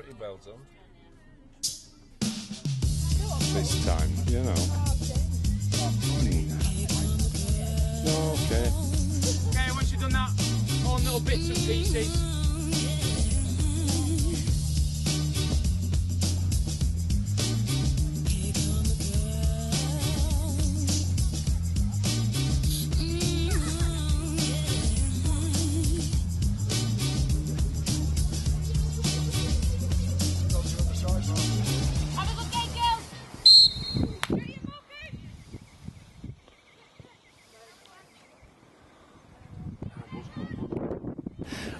pretty well done. This time, you know. Okay. Okay, once you've done that, all little bits and pieces.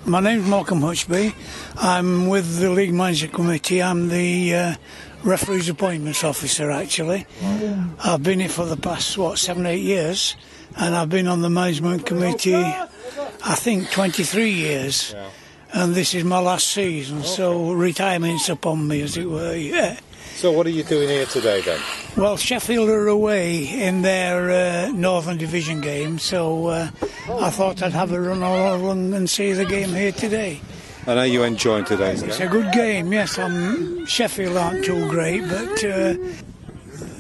My name's Morecambe Hutchby. I'm with the League Management Committee. I'm the referees appointments officer, actually. I've been here for the past, 7-8 years, and I've been on the management committee, I think, 23 years. Yeah. And this is my last season, so retirement's upon me, as it were, yeah. So what are you doing here today then? Well, Sheffield are away in their Northern Division game, so I thought I'd have a run along and see the game here today. And are you enjoying today's game? It's a good game, yes. Sheffield aren't too great, but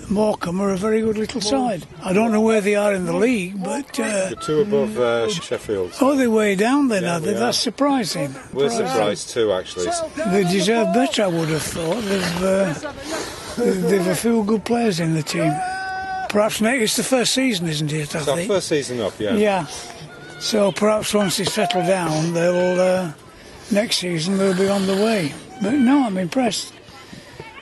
Morecambe are a very good little side. I don't know where they are in the league, but... The two above Sheffield. Oh, they're way down then, Yeah, are they? we are. That's surprising. We're surprised too, actually. They deserve better, I would have thought. They've a few good players in the team. Perhaps it's the first season, isn't it, I It's our think? first season up, yeah. Yeah. So perhaps once they settle down, they'll next season they'll be on the way. But no, I'm impressed.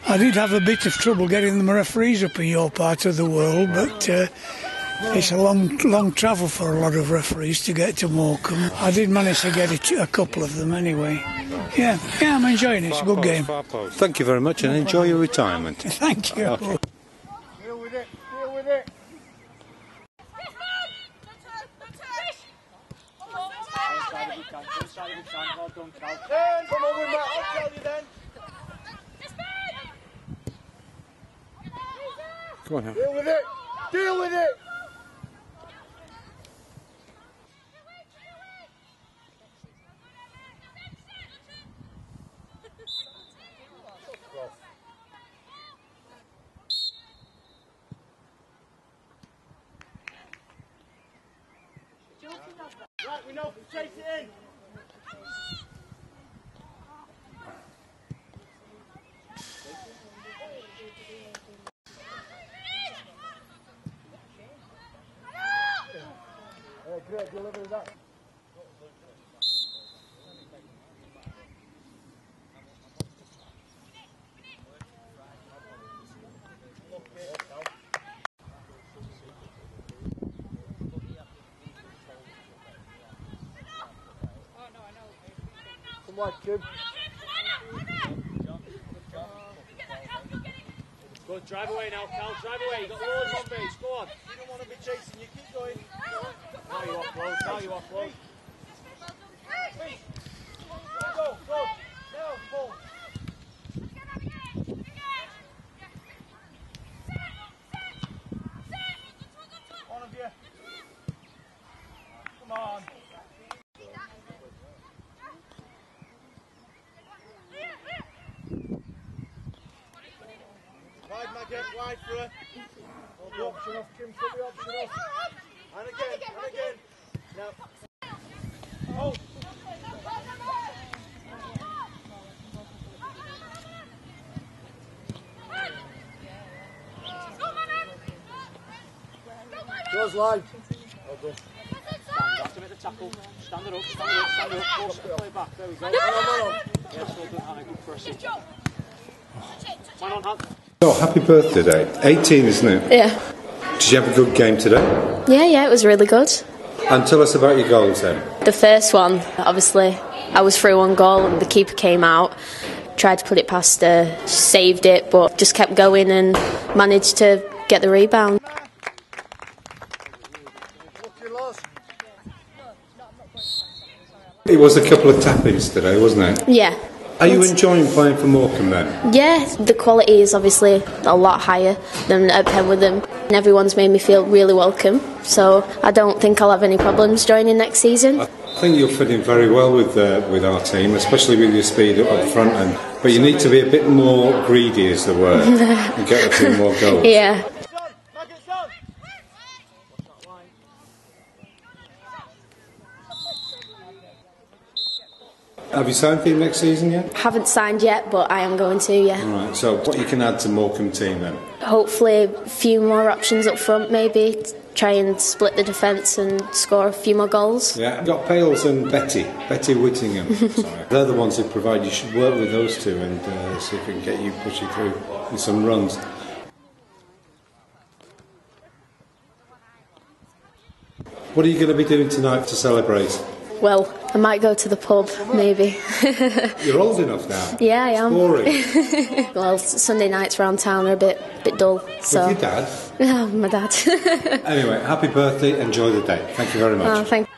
I did have a bit of trouble getting the referees up in your part of the world, but it's a long travel for a lot of referees to get to Morecambe. I did manage to get a couple of them anyway. Yeah, I'm enjoying it. It's a good game. Thank you very much and enjoy your retirement. Thank you. Okay. Deal with it, deal with it. Come on with that, I'll tell you then. Come on now. Deal with it, deal with it. Right, we know, chase it in. Great, deliver that. Come on, Kim. Go, drive away now, Cal. Drive away. You've got loads on base. Go on. You don't want to be chasing. You keep going. Now you offload. Now you offload. Go, go. Now, pull. One of you. Come on. Wide, Maggot, wide for her. Hold the option off, Kim, put the option off. And again. Now. Oh. Goes live. Well done. Stand up to make the tackle. Stand it up, stand it up. Force it to play back. There we go. Yes, well done, Hannah. Good pressing. Man on hand. So, happy birthday day. 18, isn't it? Yeah. Did you have a good game today? Yeah, it was really good. And tell us about your goals then. The first one, obviously, I was through on goal and the keeper came out. Tried to put it past her, saved it, but just kept going and managed to get the rebound. It was a couple of tap-ins today, wasn't it? Yeah. Are you enjoying playing for Morecambe then? Yeah, the quality is obviously a lot higher than at Penwitham. And everyone's made me feel really welcome, so I don't think I'll have any problems joining next season. I think you'll fit in very well with our team, especially with your speed up front. But you need to be a bit more greedy, as the word, and get a few more goals. Yeah. Have you signed for next season yet? Haven't signed yet, but I am going to, yeah. All right, so what you can add to Morecambe team then? Hopefully a few more options up front, maybe. Try and split the defence and score a few more goals. Yeah, I've got Pales and Betty Whittingham. Sorry. They're the ones who provide. You should work with those two and see if we can get you pushing through with some runs. What are you going to be doing tonight to celebrate? Well, I might go to the pub, maybe. You're old enough now. Yeah, I am. It's boring. Well, Sunday nights around town are a bit dull. So. With your dad? Yeah, my dad. Anyway, happy birthday. Enjoy the day. Thank you very much. Oh, thank you.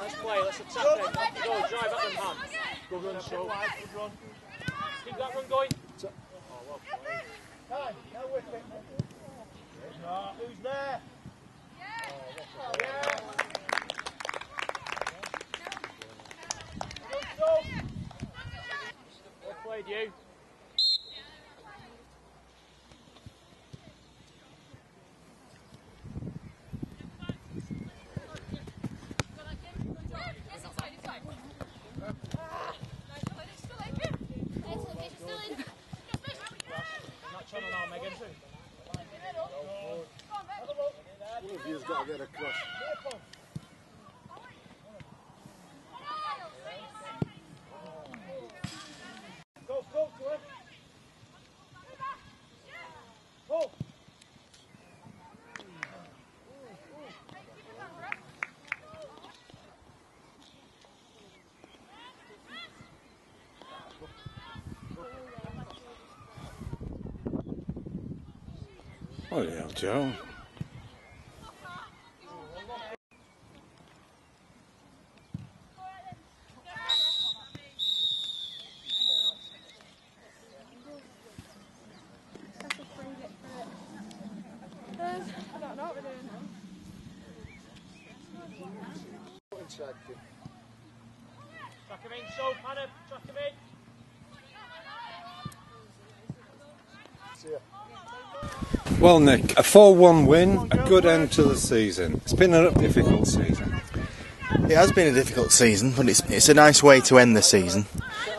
Let's play, let's attack them. Go, drive at them, man. Go run, show. Keep that run going. Oh, well played. Who's there? Well played, you. You've got to get across. Go to him. Pull. Oh yeah, Joe. Track him in, so Hannah, track him in. Well, Nick, a 4-1 win, a good end to the season. It's been a difficult season. It has been a difficult season, but it's a nice way to end the season.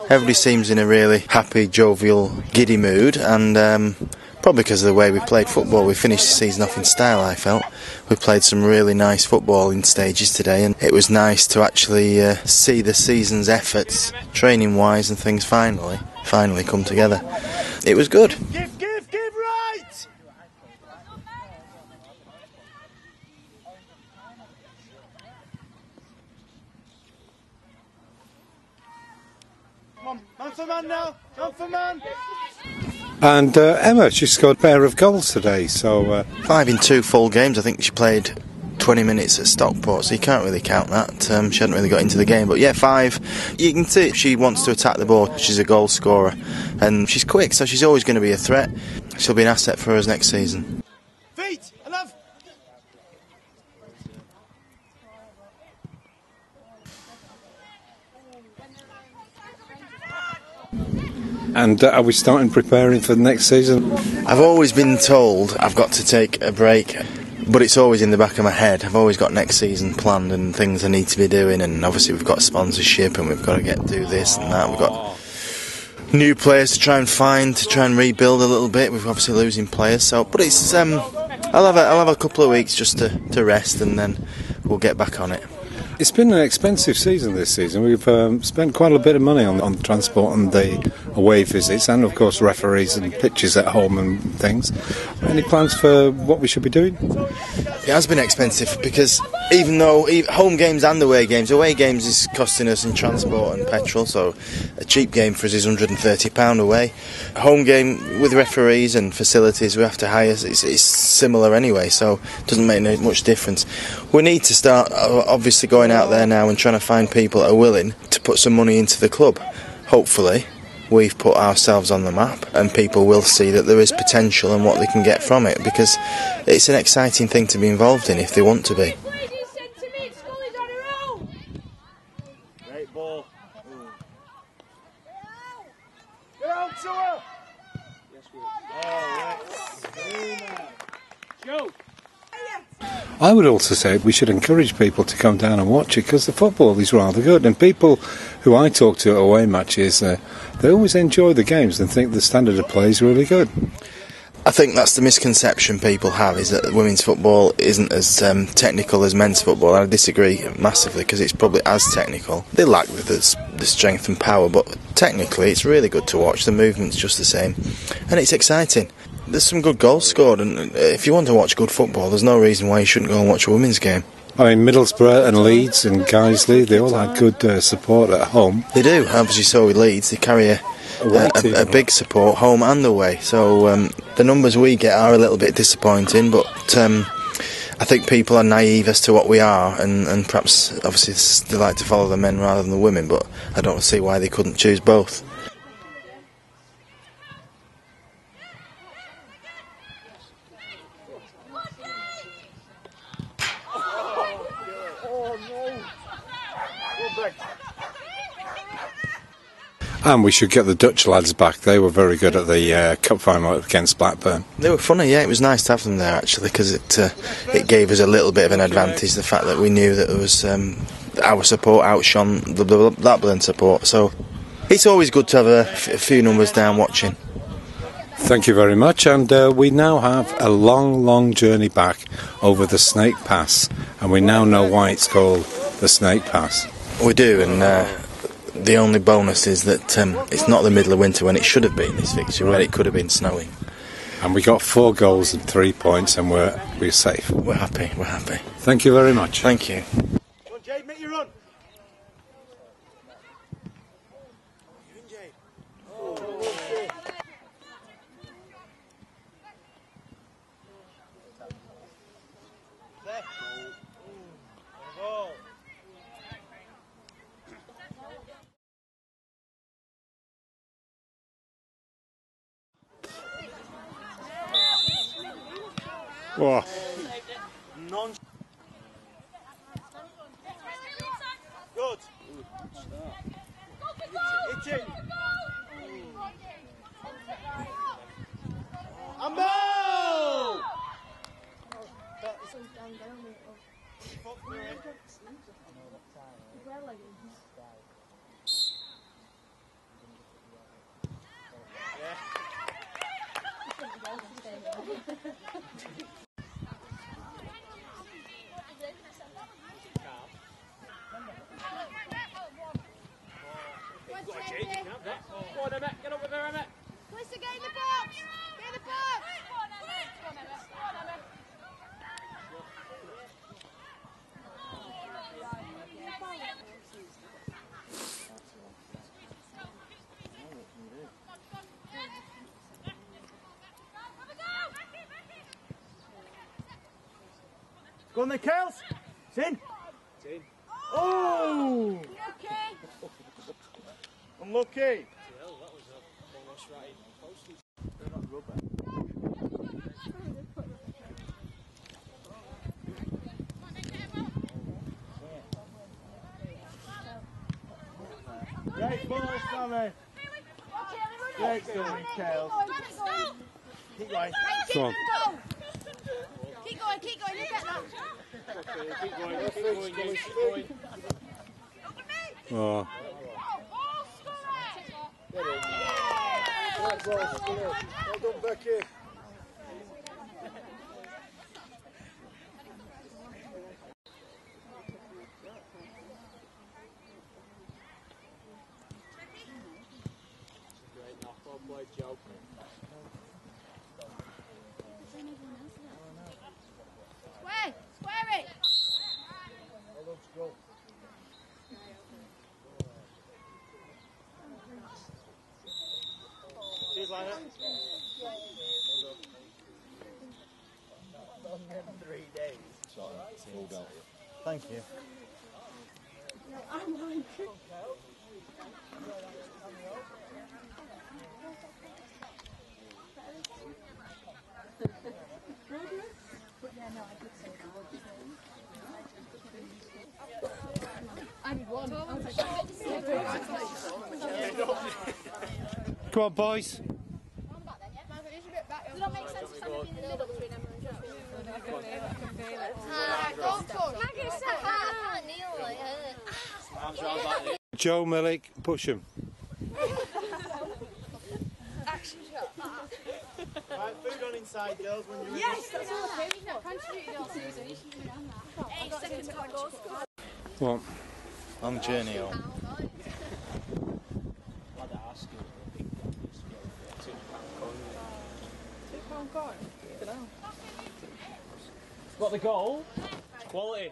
Everybody seems in a really happy, jovial, giddy mood, and probably because of the way we played football. We finished the season off in style, I felt. We played some really nice footballing stages today, and it was nice to actually see the season's efforts, training-wise and things, finally come together. It was good. Give right! Come on, man for man now, man for man! And Emma, she scored a pair of goals today, so... 5 in 2 full games. I think she played 20 minutes at Stockport, so you can't really count that. She hadn't really got into the game, but yeah, 5. You can see she wants to attack the ball. She's a goal scorer, and she's quick, so she's always going to be a threat. She'll be an asset for us next season. Feet, enough! And are we starting preparing for the next season? I've always been told I've got to take a break, but it's always in the back of my head. I've always got next season planned and things I need to be doing, and obviously we've got sponsorship and we've got to do this and that. We've got new players to try and find, to try and rebuild a little bit. We're obviously losing players, so but it's I'll have a couple of weeks just to rest, and then we'll get back on it. It's been an expensive season this season. We've spent quite a bit of money on transport and the away visits, and of course referees and pitches at home and things. Any plans for what we should be doing? It has been expensive because even though home games and away games is costing us in transport and petrol, so a cheap game for us is £130 away. A home game with referees and facilities we have to hire, it's similar anyway, so it doesn't make much difference. We need to start obviously going going out there now and trying to find people that are willing to put some money into the club. Hopefully we've put ourselves on the map and people will see that there is potential and what they can get from it, because it's an exciting thing to be involved in if they want to be. Great ball. Get out to her! Joe! I would also say we should encourage people to come down and watch it, because the football is rather good, and people who I talk to at away matches, they always enjoy the games and think the standard of play is really good. I think that's the misconception people have, is that women's football isn't as technical as men's football. I disagree massively, because it's probably as technical. They lack the strength and power, but technically it's really good to watch. The movement's just the same, and it's exciting. There's some good goals scored, and if you want to watch good football, there's no reason why you shouldn't go and watch a women's game. I mean, Middlesbrough and Leeds and Guiseley, they all had good support at home. They do, obviously so with Leeds. They carry a big support home and away, so the numbers we get are a little bit disappointing, but I think people are naive as to what we are, and perhaps obviously they like to follow the men rather than the women, but I don't see why they couldn't choose both. And we should get the Dutch lads back. They were very good at the cup final against Blackburn. They were funny, yeah. It was nice to have them there, actually, because it gave us a little bit of an advantage, the fact that we knew that there was our support outshone the Blackburn support. So it's always good to have a few numbers down watching. Thank you very much, and we now have a long journey back over the Snake Pass, and we now know why it's called the Snake Pass. We do, and the only bonus is that it's not the middle of winter when it should have been, this fixture, where it could have been snowing. And we got 4 goals and 3 points, and we're safe. We're happy. Thank you very much. Thank you. Come on, Jade, make your run. Whoa. Good. Hit it. Ambo! Go on, Emmet, get over there, Emmet. Push the game in the box. Get in the box. Go on, Emmet. Go on, Emmet. Go on, Emmet. Go on then, Kels. It's in. Oh! Unlucky. Great ball, Sammy. Great going, Kels. Keep going. Go on. Keep going, look at that. Keep going. Oh. Great ball, Stuart. Well done, Becky. Great knock, well played, Joe. Square it. Well done, Scroll. Cheers, Liner. Well done. 3 days. Thank you. Come on, boys. Does that make sense if somebody in the middle between Emma and Joe? I can't kneel like her. Joe, Milik, push him. Action shot. Right, food on inside, girls, when you're Yes, that's all I paid. You've contributed all season. You should have done that. Hey, second goal scored. What? On journey home. What the goal? Quality.